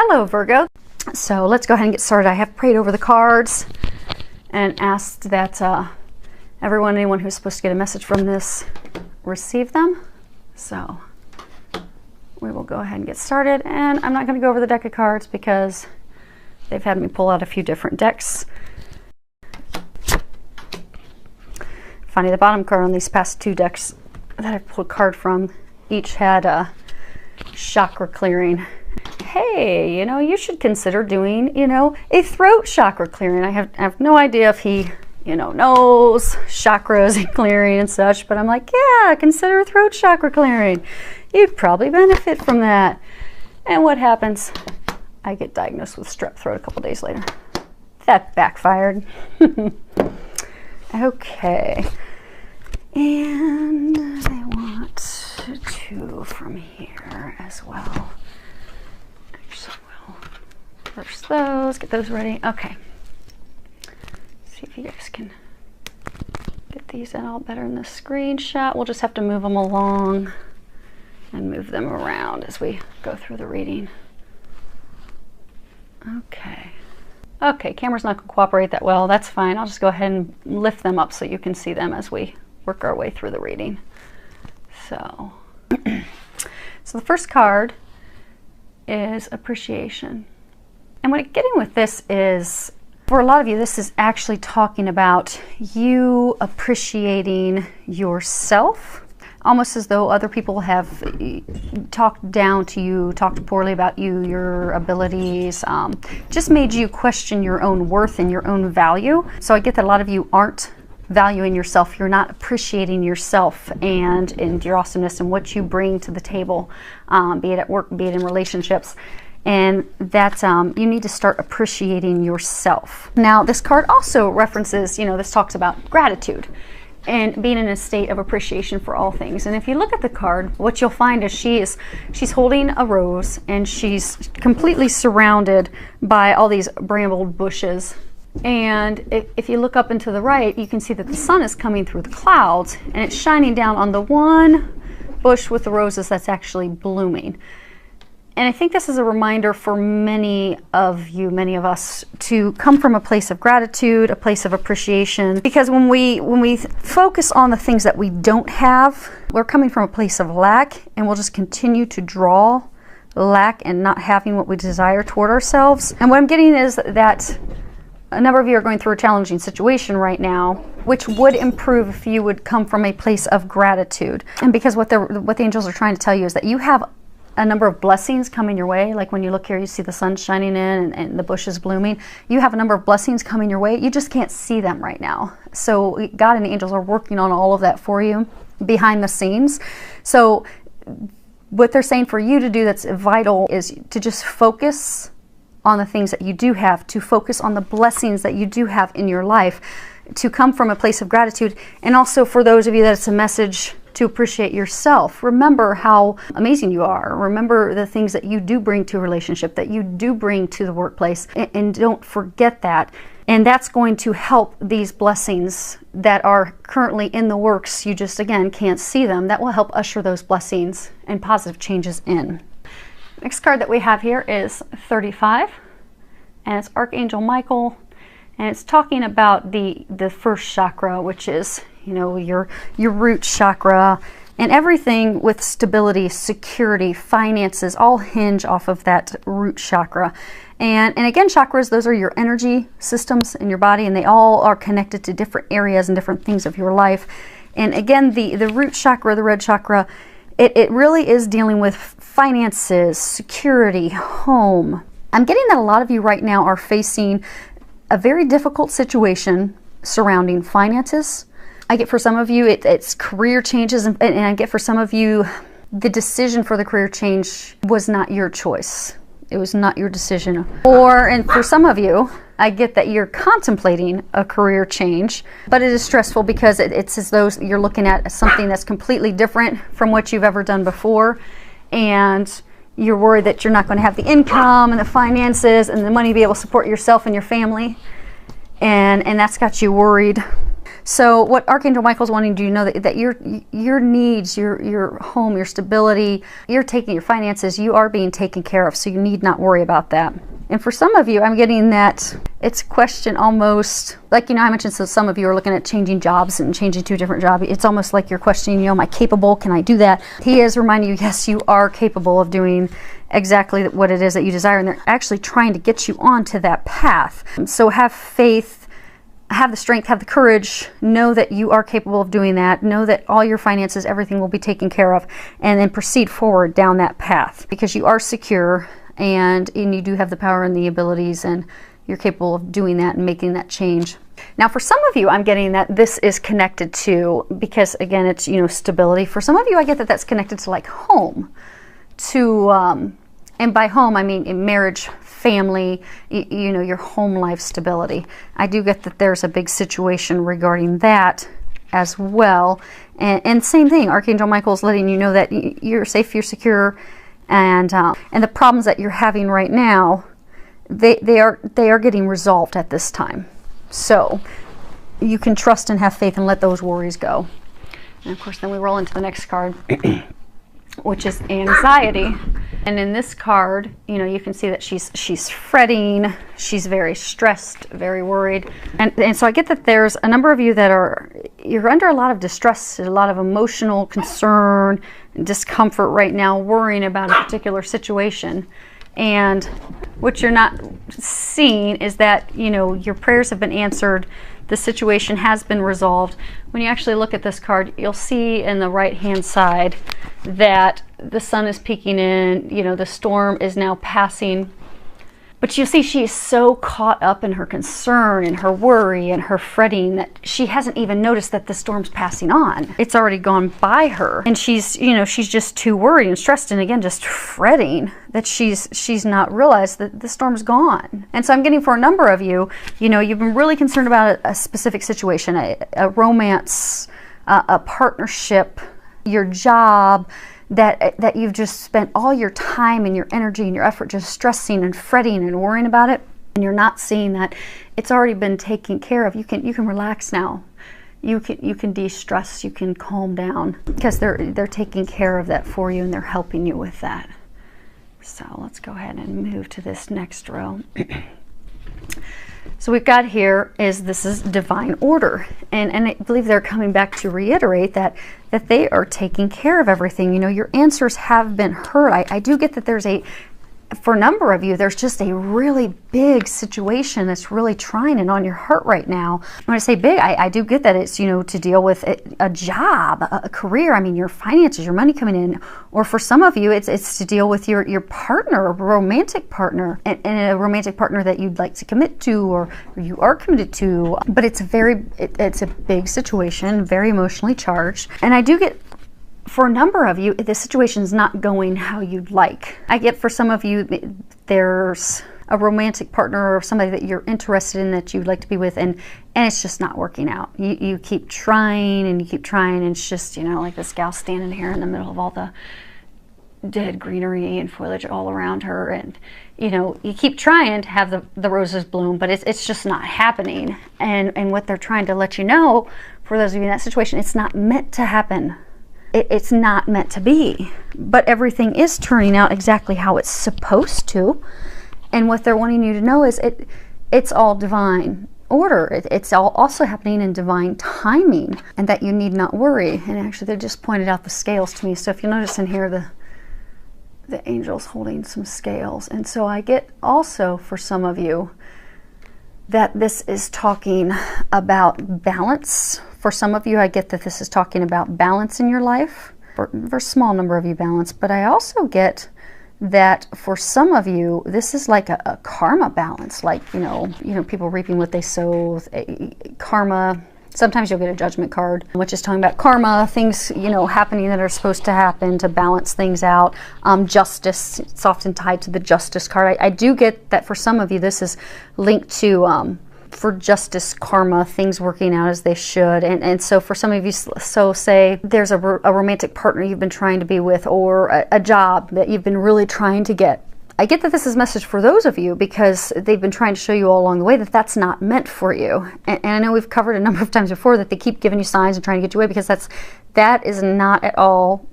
Hello, Virgo. So let's go ahead and get started. I have prayed over the cards and asked that anyone who's supposed to get a message from this, receive them. So we will go ahead and get started. And I'm not going to go over the deck of cards because they've had me pull out a few different decks. Funny, the bottom card on these past two decks that I've pulled a card from each had a chakra clearing. Hey, you should consider doing, a throat chakra clearing. I have no idea if he, knows chakras and clearing and such, but I'm like, yeah, consider a throat chakra clearing. You'd probably benefit from that. And what happens? I get diagnosed with strep throat a couple days later. That backfired. Okay. And I want two from here as well. Actually, we'll reverse those, get those ready. Okay. See if you guys can get these out better in the screenshot. We'll just have to move them along and move them around as we go through the reading. Okay. Okay, camera's not going to cooperate that well. That's fine. I'll just go ahead and lift them up so you can see them as we work our way through the reading. So, so the first card is appreciation. And what I'm getting with this is, for a lot of you, this is actually talking about you appreciating yourself, almost as though other people have talked down to you, talked poorly about you, your abilities, just made you question your own worth and your own value. So I get that a lot of you aren't valuing yourself. You're not appreciating yourself and your awesomeness and what you bring to the table, be it at work, be it in relationships. And that you need to start appreciating yourself. Now, this card also references, this talks about gratitude and being in a state of appreciation for all things. And if you look at the card, what you'll find is she's holding a rose and she's completely surrounded by all these brambled bushes. And if you look up and to the right, you can see that the sun is coming through the clouds and it's shining down on the one bush with the roses that's actually blooming. And I think this is a reminder for many of you, many of us, to come from a place of gratitude, a place of appreciation. Because when we focus on the things that we don't have, we're coming from a place of lack, and we'll just continue to draw lack and not having what we desire toward ourselves. And what I'm getting is that a number of you are going through a challenging situation right now, which would improve if you would come from a place of gratitude. And because what the angels are trying to tell you is that you have a number of blessings coming your way. Like when you look here, you see the sun shining in and the bushes blooming. You have a number of blessings coming your way. You just can't see them right now. So God and the angels are working on all of that for you behind the scenes. So what they're saying for you to do that's vital is to just focus on the things that you do have, to focus on the blessings that you do have in your life, to come from a place of gratitude. And also for those of you that it's a message to appreciate yourself. Remember how amazing you are. Remember the things that you do bring to a relationship, that you do bring to the workplace, and don't forget that. And that's going to help these blessings that are currently in the works. You just, again, can't see them. That will help usher those blessings and positive changes in. Next card that we have here is 35, and it's Archangel Michael, and it's talking about the first chakra, which is your root chakra, and everything with stability, security, finances, all hinge off of that root chakra. And again, chakras, those are your energy systems in your body, and they all are connected to different areas and different things of your life. And again, the root chakra, the red chakra, it really is dealing with finances, security, home. I'm getting that a lot of you right now are facing a very difficult situation surrounding finances. I get for some of you it's career changes, and I get for some of you the decision for the career change was not your choice. It was not your decision. And for some of you, I get that you're contemplating a career change, but it is stressful because it's as though you're looking at something that's completely different from what you've ever done before, and you're worried that you're not going to have the income and the finances and the money to be able to support yourself and your family, and that's got you worried. So what Archangel Michael's wanting you to know that your needs, your home, your stability, your finances, you are being taken care of. So you need not worry about that. And for some of you, I'm getting that it's a question almost like, I mentioned, so some of you are looking at changing jobs and changing to a different job. It's almost like you're questioning, am I capable? Can I do that? He is reminding you, yes, you are capable of doing exactly what it is that you desire. And they're actually trying to get you onto that path. So have faith, have the strength, have the courage, know that you are capable of doing that, know that all your finances, everything will be taken care of, and then proceed forward down that path because you are secure. And you do have the power and the abilities, and you're capable of doing that and making that change. Now, for some of you, I'm getting that this is connected to, because again, it's, stability. For some of you, I get that that's connected to like home, to, and by home, I mean in marriage, family, your home life stability. I do get that there's a big situation regarding that as well. And same thing, Archangel Michael is letting you know that you're safe, you're secure, and the problems that you're having right now, they are getting resolved at this time. So you can trust and have faith and let those worries go. And of course, then we roll into the next card, which is anxiety. And in this card, you can see that she's fretting, she's very stressed, very worried. And so I get that there's a number of you that you're under a lot of distress, a lot of emotional concern, discomfort right now, worrying about a particular situation. And what you're not seeing is that, your prayers have been answered. The situation has been resolved. When you actually look at this card, you'll see in the right-hand side that the sun is peeking in, the storm is now passing. But you'll see she is so caught up in her concern and her worry and her fretting that she hasn't even noticed that the storm's passing on. It's already gone by her. And she's just too worried and stressed and again, just fretting that she's not realized that the storm's gone. And so I'm getting for a number of you, you've been really concerned about a specific situation, a romance, a partnership, your job, that you've just spent all your time and your energy and your effort just stressing and fretting and worrying about it, and you're not seeing that it's already been taken care of. You can relax now. You can de-stress, you can calm down because they're taking care of that for you and they're helping you with that. So let's go ahead and move to this next row. So we've got here this is divine order, and I believe they're coming back to reiterate that they are taking care of everything. Your answers have been heard. I do get that there's for a number of you, there's just a really big situation that's really trying and on your heart right now. When I say big, I do get that it's, to deal with a job, a career, your finances, your money coming in. Or for some of you, it's to deal with your partner, a romantic partner, and a romantic partner that you'd like to commit to or you are committed to. But it's a big situation, very emotionally charged. And I do get, for a number of you, the situation is not going how you'd like. I get for some of you, there's a romantic partner or somebody that you're interested in that you'd like to be with, and it's just not working out. You keep trying and you keep trying, and it's just, like this gal standing here in the middle of all the dead greenery and foliage all around her, and you keep trying to have the roses bloom, but it's just not happening. And what they're trying to let you know, for those of you in that situation, it's not meant to happen. It's not meant to be, but everything is turning out exactly how it's supposed to. And what they're wanting you to know is it's all divine order. It's all also happening in divine timing, and that you need not worry. And actually, they just pointed out the scales to me. So if you notice in here, the angel's holding some scales. And so I get also for some of you that this is talking about balance. For some of you, I get that this is talking about balance in your life. For a small number of you, balance. But I also get that for some of you, this is like a karma balance. Like, people reaping what they sow. Karma. Sometimes you'll get a judgment card, which is talking about karma, things, happening that are supposed to happen to balance things out. Justice, it's often tied to the justice card. I do get that for some of you, this is linked to for justice, karma, things working out as they should. And so for some of you, so say there's a romantic partner you've been trying to be with, or a job that you've been really trying to get, I get that this is a message for those of you because they've been trying to show you all along the way that that's not meant for you. And I know we've covered a number of times before that they keep giving you signs and trying to get you away, because that is not at all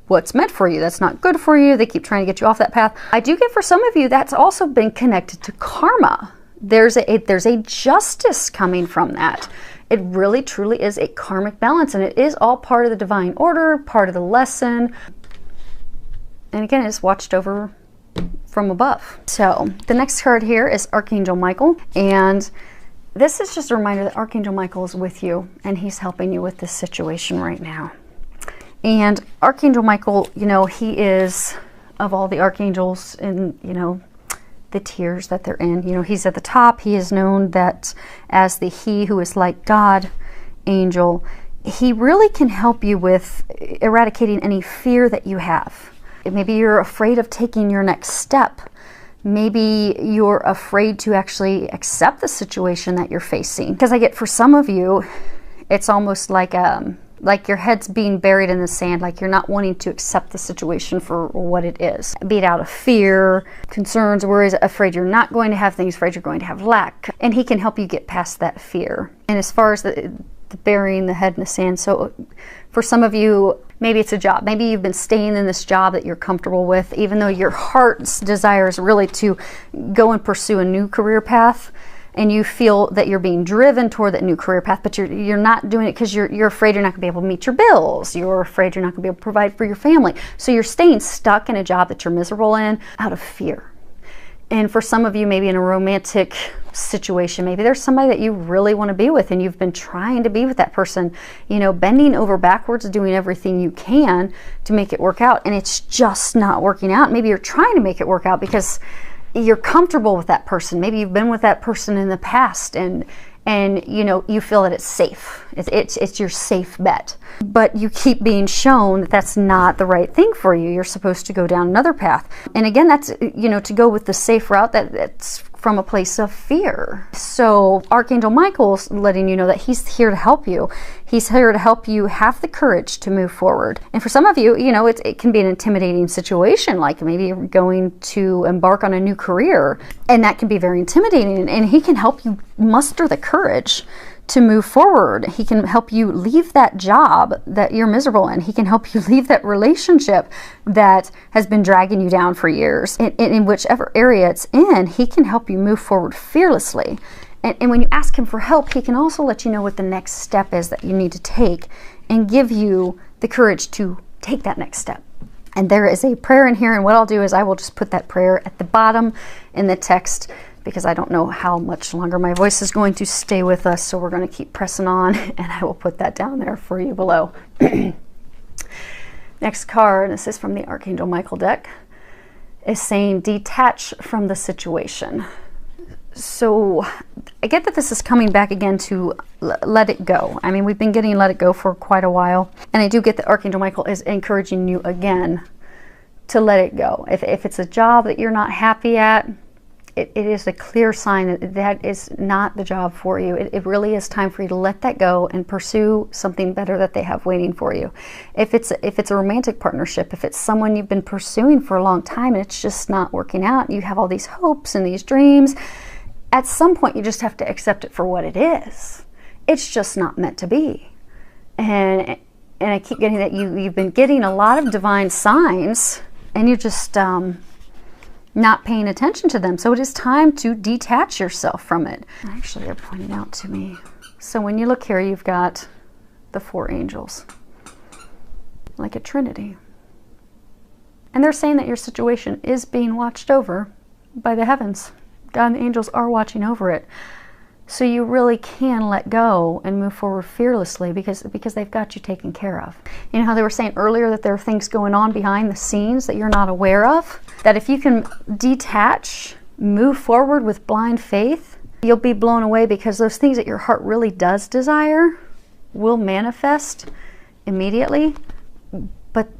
what's meant for you. That's not good for you. They keep trying to get you off that path. I do get for some of you that's also been connected to karma. There's a justice coming from that. It really truly is a karmic balance, and it is all part of the divine order, part of the lesson. And again, it's watched over from above. So the next card here is Archangel Michael, and this is just a reminder that Archangel Michael is with you and he's helping you with this situation right now. And Archangel Michael, you know, he is, of all the archangels in, you know, the tiers that they're in, you know, he's at the top. He is known that as the he who is like God angel. He really can help you with eradicating any fear that you have. Maybe you're afraid of taking your next step. Maybe you're afraid to actually accept the situation that you're facing. Because I get for some of you, it's almost like your head's being buried in the sand, like you're not wanting to accept the situation for what it is. Be it out of fear, concerns, worries, afraid you're not going to have things, afraid you're going to have lack. And he can help you get past that fear. And as far as the burying the head in the sand, so for some of you, maybe it's a job. Maybe you've been staying in this job that you're comfortable with, even though your heart's desire is really to go and pursue a new career path. And you feel that you're being driven toward that new career path, but you're not doing it because you're afraid you're not going to be able to meet your bills. You're afraid you're not going to be able to provide for your family. So you're staying stuck in a job that you're miserable in out of fear. And for some of you, maybe in a romantic situation, maybe there's somebody that you really want to be with and you've been trying to be with that person, you know, bending over backwards, doing everything you can to make it work out, and it's just not working out. Maybe you're trying to make it work out because you're comfortable with that person. Maybe you've been with that person in the past and you know, you feel that it's safe. It's your safe bet. But you keep being shown that that's not the right thing for you. You're supposed to go down another path. And again, that's, you know, to go with the safe route, that's from a place of fear. So Archangel Michael's letting you know that he's here to help you. He's here to help you have the courage to move forward. And for some of you, you know, it can be an intimidating situation, like maybe you're going to embark on a new career, and that can be very intimidating. And he can help you muster the courage to move forward. He can help you leave that job that you're miserable in. He can help you leave that relationship that has been dragging you down for years. In whichever area it's in, he can help you move forward fearlessly. And when you ask him for help, he can also let you know what the next step is that you need to take and give you the courage to take that next step. And there is a prayer in here, and what I'll do is I will just put that prayer at the bottom in the text, because I don't know how much longer my voice is going to stay with us, so we're going to keep pressing on, and I will put that down there for you below. Next card, this is from the Archangel Michael deck, is saying detach from the situation. So I get that this is coming back again to let it go. I mean, we've been getting let it go for quite a while, and I do get that Archangel Michael is encouraging you again to let it go. If it's a job that you're not happy at, it is a clear sign that that is not the job for you. It really is time for you to let that go and pursue something better that they have waiting for you. If it's a romantic partnership, if it's someone you've been pursuing for a long time and it's just not working out, you have all these hopes and these dreams, at some point you just have to accept it for what it is. It's just not meant to be. And I keep getting that you've been getting a lot of divine signs, and you're just not paying attention to them. So it is time to detach yourself from it. Actually, they're pointing out to me. So when you look here, you've got the 4 angels, like a trinity. And they're saying that your situation is being watched over by the heavens. God and the angels are watching over it. So you really can let go and move forward fearlessly because they've got you taken care of. You know how they were saying earlier that there are things going on behind the scenes that you're not aware of? That if you can detach, move forward with blind faith, you'll be blown away, because those things that your heart really does desire will manifest immediately, but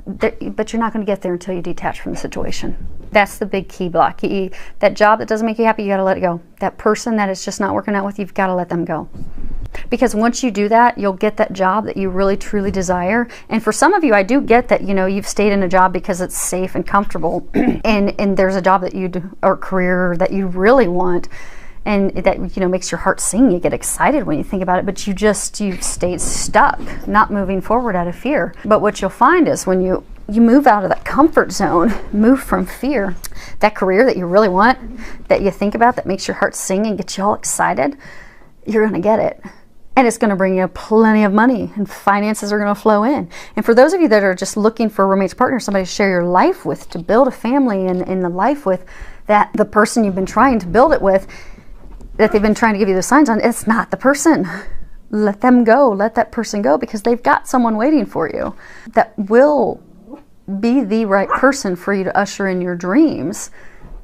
you're not going to get there until you detach from the situation. That's the big key block. That job that doesn't make you happy, you got to let it go. That person that is just not working out with you, you've got to let them go. Because once you do that, you'll get that job that you really truly desire. And for some of you, I do get that, you know, you've stayed in a job because it's safe and comfortable, and there's a job that you do, or career that you really want, and that, you know, makes your heart sing. You get excited when you think about it, but you've stayed stuck, not moving forward out of fear. But what you'll find is when you move out of that comfort zone, move from fear, that career that you really want, that you think about, that makes your heart sing and gets you all excited, you're going to get it. And it's going to bring you plenty of money, and finances are going to flow in. And for those of you that are just looking for a roommate's partner, somebody to share your life with, to build a family and the life with, that the person you've been trying to build it with, that they've been trying to give you the signs on, it's not the person. Let them go. Let that person go, because they've got someone waiting for you that will be the right person for you to usher in your dreams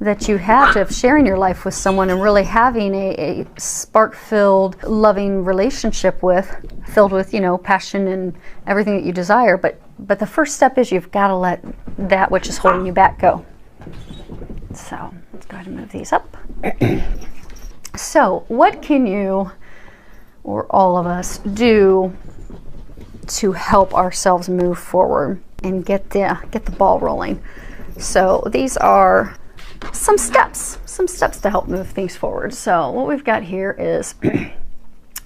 that you have, to sharing your life with someone and really having a spark-filled, loving relationship with, filled with, you know, passion and everything that you desire. But the first step is you've got to let that which is holding you back go. So let's go ahead and move these up. So what can you, or all of us, do to help ourselves move forward and get the ball rolling? So these are some steps to help move things forward. So what we've got here is,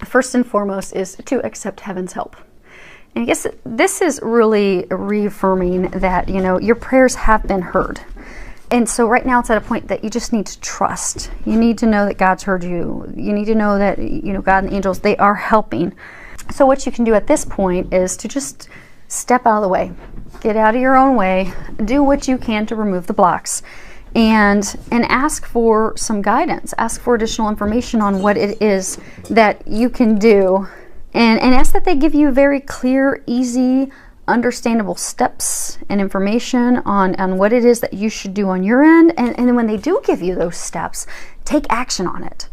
first and foremost, is to accept heaven's help. And I guess this is really reaffirming that, you know, your prayers have been heard. And so right now it's at a point that you just need to trust. You need to know that God's heard you. You need to know that, you know, God and the angels, they are helping. So what you can do at this point is to just step out of the way. Get out of your own way. Do what you can to remove the blocks. And ask for some guidance. Ask for additional information on what it is that you can do. And ask that they give you very clear, easy, understandable steps and information on what it is that you should do on your end. And then when they do give you those steps, take action on it.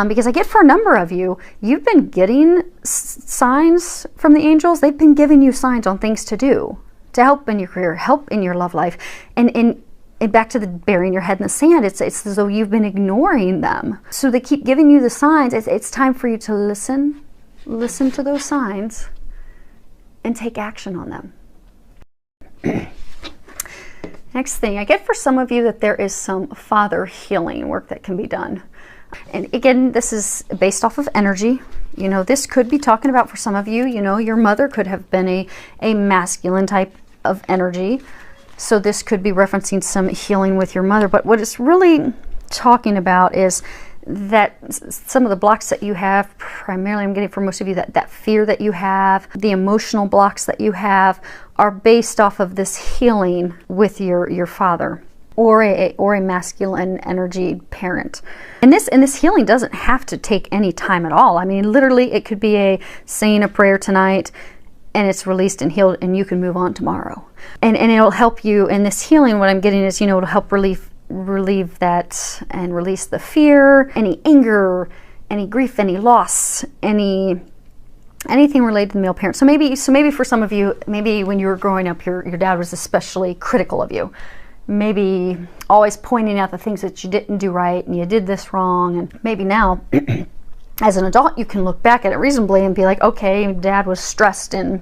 Because I get, for a number of you, you've been getting signs from the angels. They've been giving you signs on things to do, to help in your career, help in your love life. And back to the burying your head in the sand, it's as though you've been ignoring them. So they keep giving you the signs. It's time for you to listen to those signs and take action on them. Next thing, I get for some of you that there is some father healing work that can be done. And again, this is based off of energy. You know, this could be talking about, for some of you, you know, your mother could have been a masculine type of energy. So this could be referencing some healing with your mother. But what it's really talking about is that some of the blocks that you have, primarily I'm getting for most of you, that fear that you have, the emotional blocks that you have, are based off of this healing with your father or a masculine energy parent. And this healing doesn't have to take any time at all. I mean, literally, it could be saying a prayer tonight, and it's released and healed, and you can move on tomorrow. And it'll help you in this healing. What I'm getting is, you know, it'll help relieve that and release the fear, any anger, any grief, any loss, anything related to the male parent. So maybe for some of you, maybe when you were growing up, your dad was especially critical of you. Maybe always pointing out the things that you didn't do right and you did this wrong. And maybe now, as an adult, you can look back at it reasonably and be like, okay, Dad was stressed and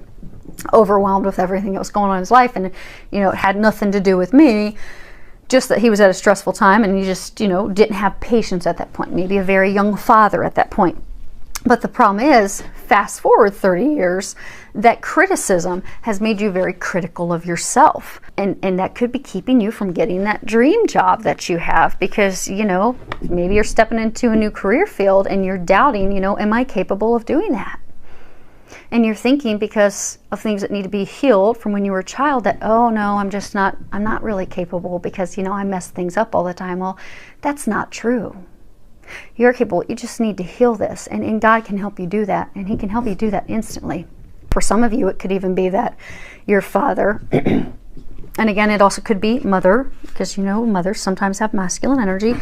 overwhelmed with everything that was going on in his life, and, you know, it had nothing to do with me, just that he was at a stressful time and he just, you know, didn't have patience at that point. Maybe a very young father at that point. But the problem is, fast forward 30 years, that criticism has made you very critical of yourself. And that could be keeping you from getting that dream job that you have, because, you know, maybe you're stepping into a new career field and you're doubting, you know, am I capable of doing that? And you're thinking, because of things that need to be healed from when you were a child, that, oh no, I'm not really capable because, you know, I mess things up all the time. Well, that's not true. You're capable. You just need to heal this. And God can help you do that. And He can help you do that instantly. For some of you, it could even be that your father, and again, it also could be mother, because, you know, mothers sometimes have masculine energy.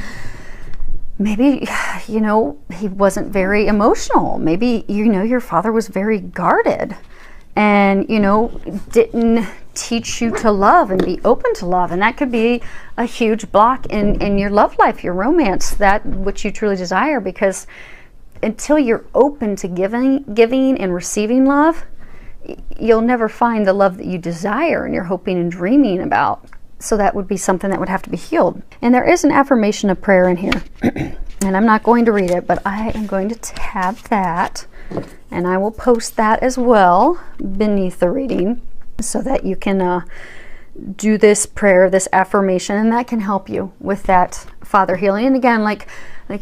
Maybe, you know, he wasn't very emotional. Maybe, you know, your father was very guarded and, you know, didn't teach you to love and be open to love. And that could be a huge block in your love life, your romance, that which you truly desire, because until you're open to giving and receiving love, you'll never find the love that you desire and you're hoping and dreaming about. So that would be something that would have to be healed. And there is an affirmation of prayer in here. And I'm not going to read it, but I am going to tab that. And I will post that as well beneath the reading so that you can do this prayer, this affirmation, and that can help you with that father healing. And again, like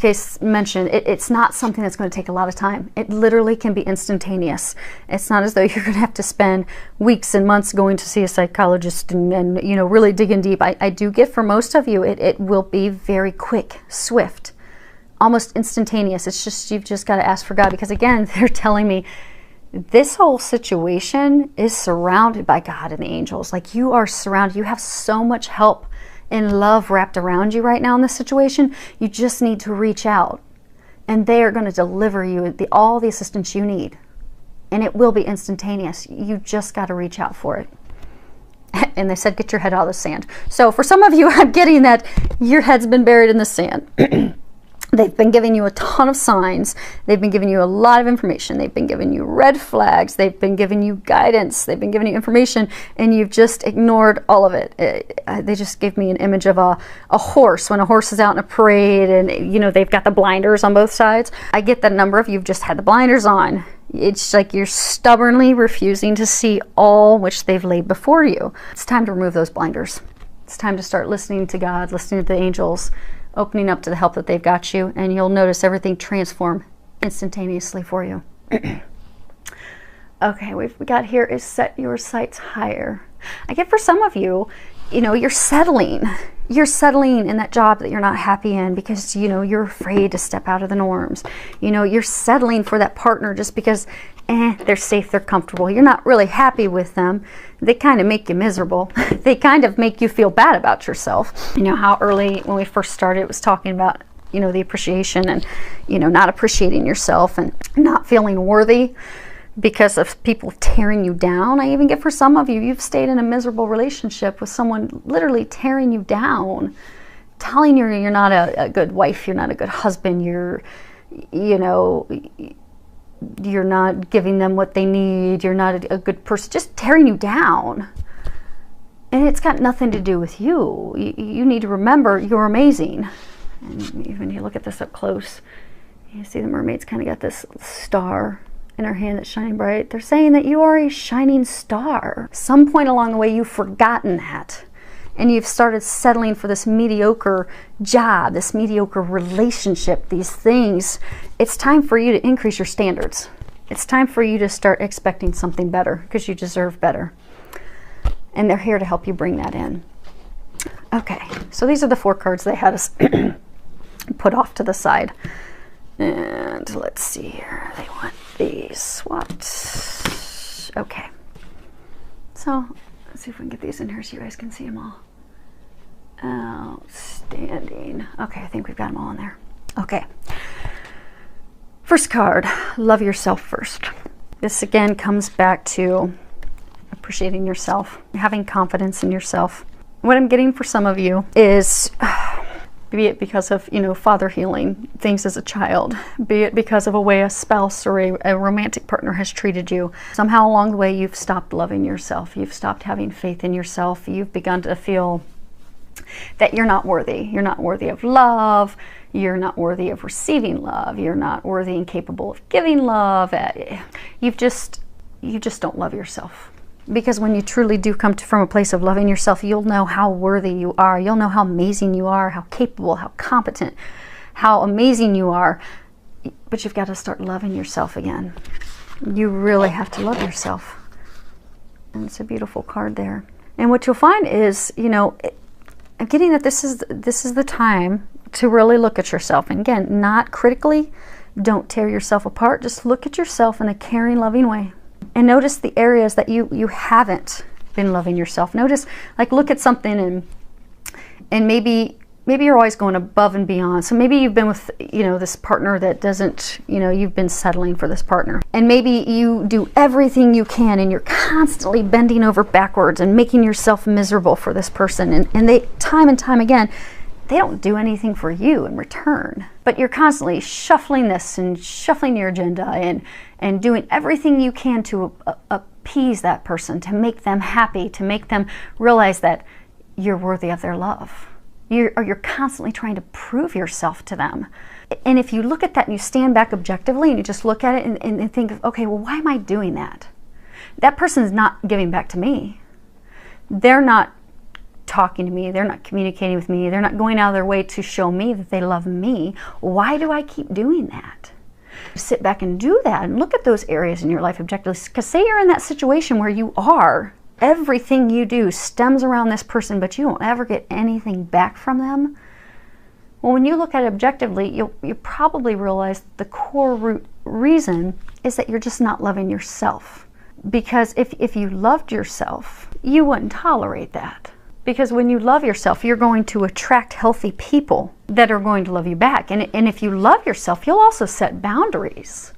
Case mentioned, it's not something that's going to take a lot of time. It literally can be instantaneous. It's not as though you're going to have to spend weeks and months going to see a psychologist and you know, really digging deep. I do get for most of you, it will be very quick, swift, almost instantaneous. It's just, you've just got to ask for God, because again, they're telling me this whole situation is surrounded by God and the angels. Like, you are surrounded. You have so much help and love wrapped around you right now in this situation. You just need to reach out, and they are going to deliver you all the assistance you need, and it will be instantaneous. You just got to reach out for it. And they said, get your head out of the sand. So for some of you, I'm getting that your head's been buried in the sand. They've been giving you a ton of signs. They've been giving you a lot of information. They've been giving you red flags. They've been giving you guidance. They've been giving you information, and you've just ignored all of it. They just gave me an image of a horse. When a horse is out in a parade and, you know, they've got the blinders on both sides. I get that a number of you have just had the blinders on. It's like you're stubbornly refusing to see all which they've laid before you. It's time to remove those blinders. It's time to start listening to God, listening to the angels, opening up to the help that they've got you, and you'll notice everything transform instantaneously for you. Okay, we got here is set your sights higher. I get for some of you, you know, you're settling. You're settling in that job that you're not happy in because, you know, you're afraid to step out of the norms. You know, you're settling for that partner just because they're safe, they're comfortable. You're not really happy with them. They kind of make you miserable. They kind of make you feel bad about yourself. You know how early when we first started it was talking about, you know, the appreciation and, you know, not appreciating yourself and not feeling worthy because of people tearing you down. I even get for some of you, you've stayed in a miserable relationship with someone literally tearing you down, telling you you're not a good wife, you're not a good husband, you're, you know, you're not giving them what they need, you're not a good person, just tearing you down. And it's got nothing to do with you. You need to remember you're amazing. And even you look at this up close, you see the mermaid's kind of got this star in her hand that's shining bright. They're saying that you are a shining star. Some point along the way you've forgotten that, and you've started settling for this mediocre job, this mediocre relationship, these things. It's time for you to increase your standards. It's time for you to start expecting something better, because you deserve better. And they're here to help you bring that in. Okay, so these are the 4 cards they had us put off to the side. And let's see here. They want these swapped. Okay. So let's see if we can get these in here so you guys can see them all. Outstanding. Okay, I think we've got them all in there. Okay. First card, love yourself first. This again comes back to appreciating yourself, having confidence in yourself. What I'm getting for some of you is, be it because of, you know, father healing things as a child, be it because of a way a spouse or a romantic partner has treated you. Somehow along the way you've stopped loving yourself. You've stopped having faith in yourself. You've begun to feel that you're not worthy. You're not worthy of love. You're not worthy of receiving love. You're not worthy and capable of giving love. You just don't love yourself. Because when you truly do come from a place of loving yourself, you'll know how worthy you are. You'll know how amazing you are, how capable, how competent, how amazing you are. But you've got to start loving yourself again. You really have to love yourself. And it's a beautiful card there. And what you'll find is, you know, I'm getting that this is the time to really look at yourself. And again, not critically. Don't tear yourself apart. Just look at yourself in a caring, loving way. And notice the areas that you haven't been loving yourself. Notice, like, look at something and maybe you're always going above and beyond. So maybe you've been with, you know, this partner that doesn't, you know, you've been settling for this partner. And maybe you do everything you can and you're constantly bending over backwards and making yourself miserable for this person. And they, time and time again, they don't do anything for you in return. But you're constantly shuffling this and shuffling your agenda and doing everything you can to appease that person, to make them happy, to make them realize that you're worthy of their love. You're constantly trying to prove yourself to them. And if you look at that and you stand back objectively and you just look at it and think, okay, well, why am I doing that? That person's not giving back to me. They're not talking to me. They're not communicating with me. They're not going out of their way to show me that they love me. Why do I keep doing that? Sit back and do that and look at those areas in your life objectively. Because say you're in that situation where you are, everything you do stems around this person, but you don't ever get anything back from them. Well, when you look at it objectively, you probably realize the core root reason is that you're just not loving yourself. Because if you loved yourself, you wouldn't tolerate that. Because when you love yourself, you're going to attract healthy people that are going to love you back. And if you love yourself, you'll also set boundaries.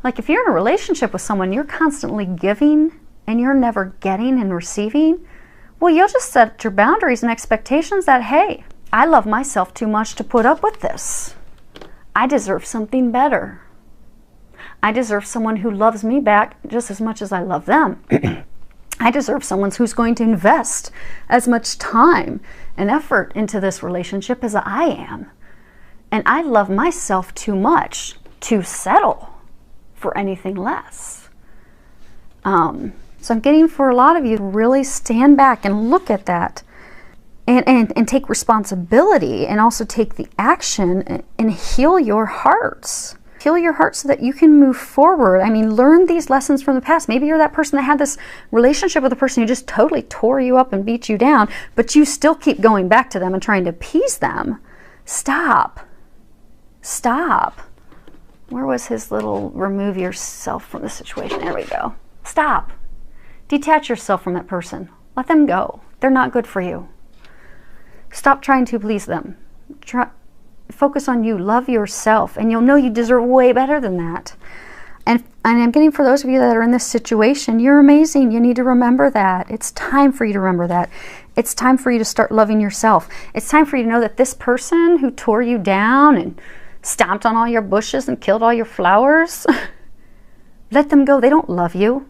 Like if you're in a relationship with someone, you're constantly giving and you're never getting and receiving, well, you'll just set your boundaries and expectations that, hey, I love myself too much to put up with this. I deserve something better. I deserve someone who loves me back just as much as I love them. I deserve someone who's going to invest as much time and effort into this relationship as I am. And I love myself too much to settle for anything less. So I'm getting for a lot of you to really stand back and look at that and take responsibility and also take the action and heal your hearts. Heal your heart so that you can move forward. I mean, learn these lessons from the past. Maybe you're that person that had this relationship with a person who just totally tore you up and beat you down, but you still keep going back to them and trying to appease them. Stop. Stop. Where was his little remove yourself from the situation? There we go. Stop. Detach yourself from that person. Let them go. They're not good for you. Stop trying to please them. Focus on you. Love yourself, and you'll know you deserve way better than that. And I'm getting for those of you that are in this situation, you're amazing. You need to remember that. It's time for you to remember that. It's time for you to start loving yourself. It's time for you to know that this person who tore you down and stomped on all your bushes and killed all your flowers, let them go. They don't love you.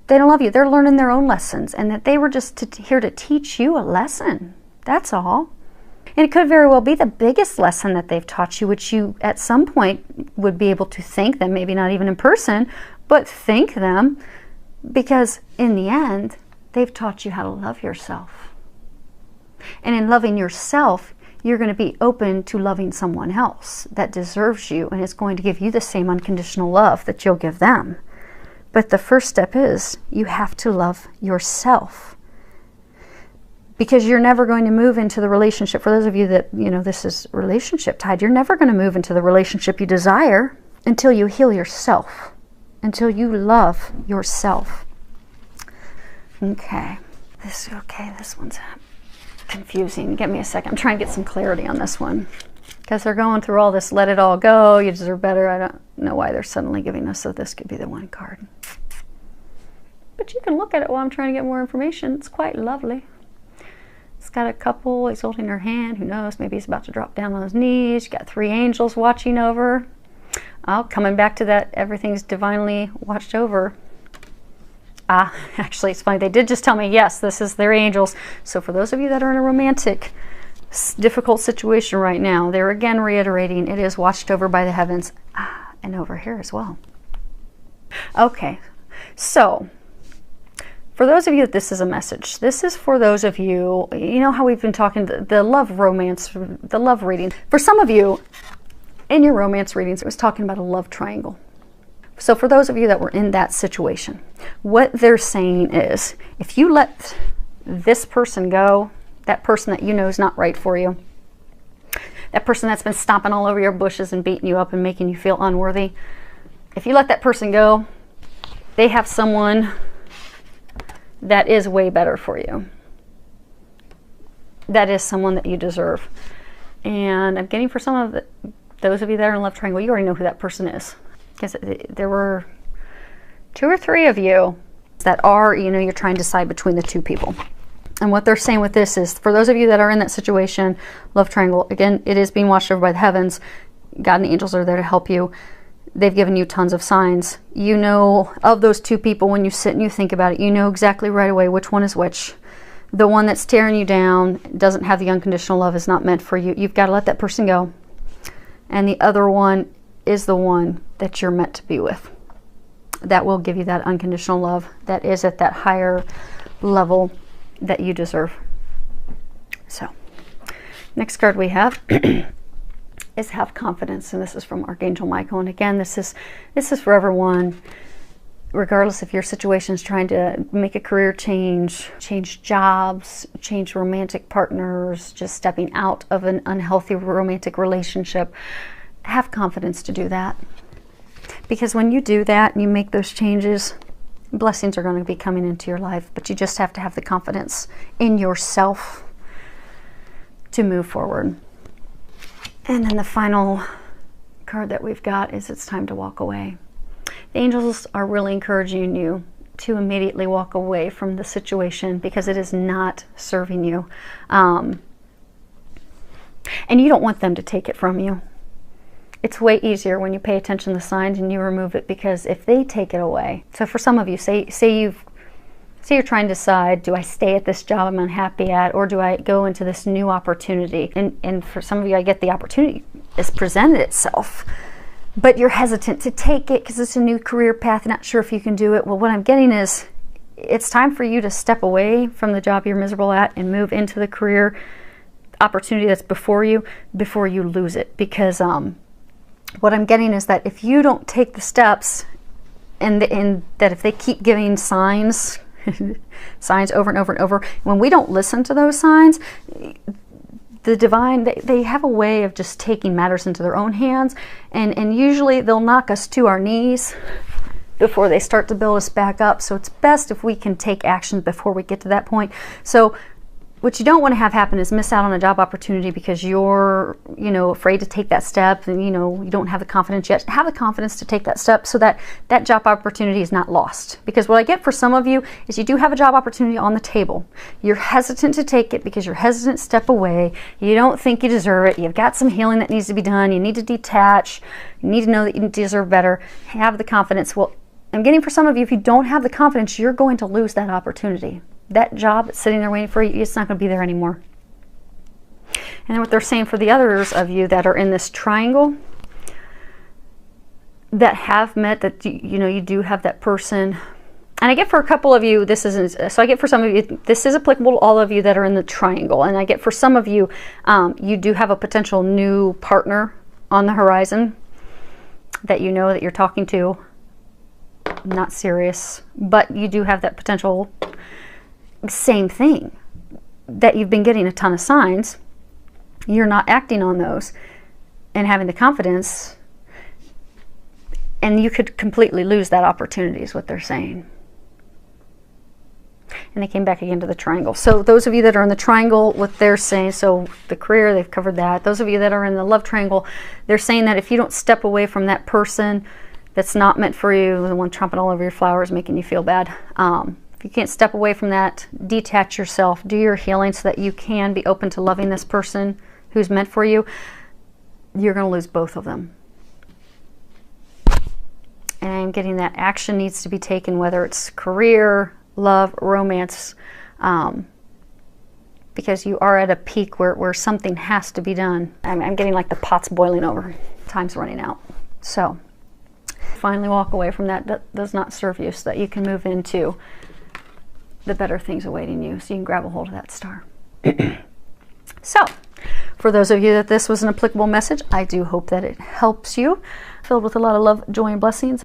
They don't love you. They're learning their own lessons, and that they were just here to teach you a lesson. That's all. And it could very well be the biggest lesson that they've taught you, which you at some point would be able to thank them, maybe not even in person, but thank them, because in the end, they've taught you how to love yourself. And in loving yourself, you're going to be open to loving someone else that deserves you and is going to give you the same unconditional love that you'll give them. But the first step is you have to love yourself. Because you're never going to move into the relationship. For those of you that, this is relationship tied, you're never going to move into the relationship you desire until you heal yourself, until you love yourself. Okay, this one's confusing. Give me a second. I'm trying to get some clarity on this one. Because they're going through all this, let it all go, you deserve better. I don't know why they're suddenly giving us, so this could be the one card. But you can look at it while I'm trying to get more information. It's quite lovely. It's got a couple, he's holding her hand, who knows, maybe he's about to drop down on his knees. You got 3 angels watching over. Oh, coming back to that, everything's divinely watched over. Actually, it's funny, they did just tell me, yes, this is their angels. So for those of you that are in a romantic, difficult situation right now, they're again reiterating, it is watched over by the heavens, and over here as well. Okay, so for those of you that this is a message, this is for those of you, you know how we've been talking, the love romance, the love reading. For some of you, in your romance readings, it was talking about a love triangle. So for those of you that were in that situation, what they're saying is, if you let this person go, that person that you know is not right for you, that person that's been stomping all over your bushes and beating you up and making you feel unworthy, if you let that person go, they have someone that is way better for you. That is someone that you deserve. And I'm getting for some of those of you that are in love triangle, you already know who that person is. Because there were 2 or 3 of you that are, you're trying to decide between the 2 people. And what they're saying with this is, for those of you that are in that situation, love triangle, again, it is being watched over by the heavens. God and the angels are there to help you. They've given you tons of signs. You know, of those two people, when you sit and you think about it, you know exactly right away which one is which. The one that's tearing you down, doesn't have the unconditional love, is not meant for you. You've got to let that person go. And the other one is the one that you're meant to be with. That will give you that unconditional love that is at that higher level that you deserve. So, next card we have is have confidence, and this is from Archangel Michael. And again, this is for everyone, regardless if your situation is trying to make a career change, change jobs, change romantic partners, just stepping out of an unhealthy romantic relationship. Have confidence to do that, because when you do that and you make those changes, blessings are going to be coming into your life. But you just have to have the confidence in yourself to move forward. And then the final card that we've got is it's time to walk away. The angels are really encouraging you to immediately walk away from the situation, because it is not serving you. And you don't want them to take it from you. It's way easier when you pay attention to the signs and you remove it, because if they take it away. So for some of you, say you're trying to decide, do I stay at this job I'm unhappy at, or do I go into this new opportunity? And for some of you, I get the opportunity has presented itself, but you're hesitant to take it because it's a new career path, not sure if you can do it. Well, what I'm getting is, it's time for you to step away from the job you're miserable at and move into the career opportunity that's before you lose it. Because what I'm getting is that if you don't take the steps, and that if they keep giving signs, signs over and over and over, when we don't listen to those signs, the divine, they have a way of just taking matters into their own hands, and usually they'll knock us to our knees before they start to build us back up. So it's best if we can take action before we get to that point. So what you don't want to have happen is miss out on a job opportunity because you're, afraid to take that step, and you don't have the confidence yet. Have the confidence to take that step so that that job opportunity is not lost. Because what I get for some of you is, you do have a job opportunity on the table. You're hesitant to take it because you're hesitant to step away. You don't think you deserve it. You've got some healing that needs to be done. You need to detach. You need to know that you deserve better. Have the confidence. Well, I'm getting for some of you, if you don't have the confidence, you're going to lose that opportunity. That job that's sitting there waiting for you, it's not going to be there anymore. And then what they're saying for the others of you that are in this triangle, that have met, that you do have that person. And I get for a couple of you, this isn't, so I get for some of you, this is applicable to all of you that are in the triangle. And I get for some of you, you do have a potential new partner on the horizon that you know that you're talking to. Not serious, but you do have that potential. Same thing, that you've been getting a ton of signs, you're not acting on those and having the confidence, and you could completely lose that opportunity is what they're saying. And they came back again to the triangle. So those of you that are in the triangle, what they're saying, so the career, they've covered that. Those of you that are in the love triangle, they're saying that if you don't step away from that person that's not meant for you, the one tromping all over your flowers, making you feel bad, if you can't step away from that, detach yourself, do your healing so that you can be open to loving this person who's meant for you, you're going to lose both of them. And I'm getting that action needs to be taken, whether it's career, love, romance, because you are at a peak where something has to be done. I'm getting like the pot's boiling over. Time's running out. So finally walk away from that does not serve you, so that you can move into the better things awaiting you, so you can grab a hold of that star. So for those of you that this was an applicable message, I do hope that it helps you, filled with a lot of love, joy, and blessings.